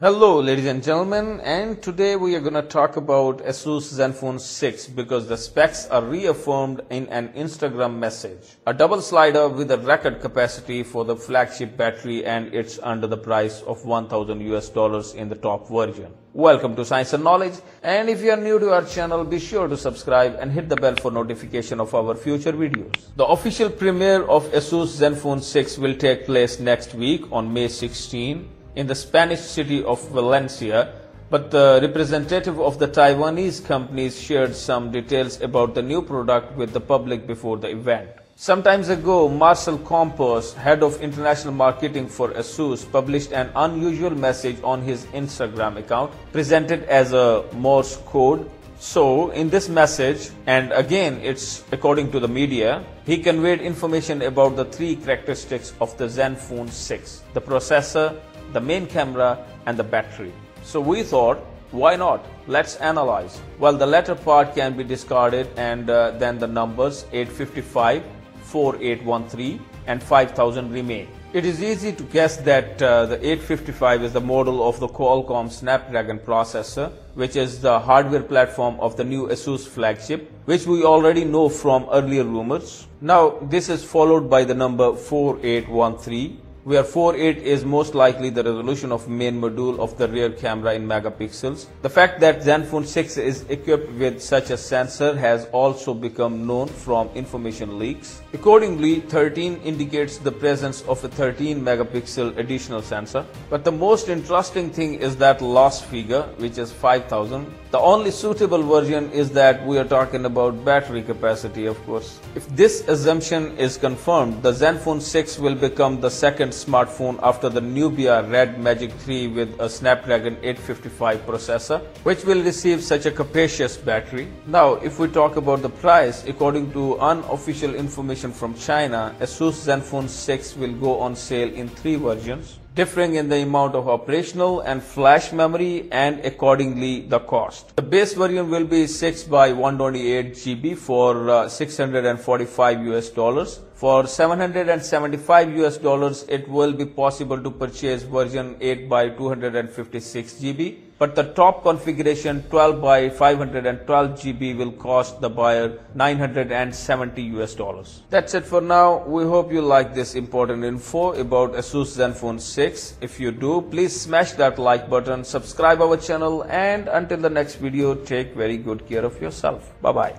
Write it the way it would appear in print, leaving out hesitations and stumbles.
Hello ladies and gentlemen, and today we are going to talk about ASUS Zenfone 6 because the specs are reaffirmed in an Instagram message. A double slider with a record capacity for the flagship battery, and it's under the price of $1,000 in the top version. Welcome to Science and Knowledge, and if you are new to our channel, be sure to subscribe and hit the bell for notification of our future videos. The official premiere of ASUS Zenfone 6 will take place next week on May 16 in the Spanish city of Valencia, but the representative of the Taiwanese companies shared some details about the new product with the public before the event. Some time ago, Marcel Campos, head of international marketing for ASUS, published an unusual message on his Instagram account, presented as a Morse code. So, in this message, and again it's according to the media, he conveyed information about the three characteristics of the Zenfone 6: the processor, the main camera, and the battery. So we thought, why not? Let's analyze. Well, the latter part can be discarded, and then the numbers 855, 4813 and 5000 remain. It is easy to guess that the 855 is the model of the Qualcomm Snapdragon processor, which is the hardware platform of the new ASUS flagship, which we already know from earlier rumors. Now, this is followed by the number 4813, where 48 is most likely the resolution of main module of the rear camera in megapixels. The fact that Zenfone 6 is equipped with such a sensor has also become known from information leaks. Accordingly, 13 indicates the presence of a 13 megapixel additional sensor. But the most interesting thing is that last figure, which is 5000. The only suitable version is that we are talking about battery capacity, of course. If this assumption is confirmed, the Zenfone 6 will become the second smartphone after the Nubia Red Magic 3 with a Snapdragon 855 processor, which will receive such a capacious battery. Now, if we talk about the price, according to unofficial information from China, ASUS Zenfone 6 will go on sale in three versions, differing in the amount of operational and flash memory, and accordingly the cost. The base variant will be 6 by 128 GB for $645. For $775, it will be possible to purchase version 8 by 256 GB. But the top configuration 12 by 512 GB will cost the buyer $970. That's it for now. We hope you like this important info about ASUS Zenfone 6. If you do, please smash that like button, subscribe our channel, and until the next video, take very good care of yourself. Bye bye.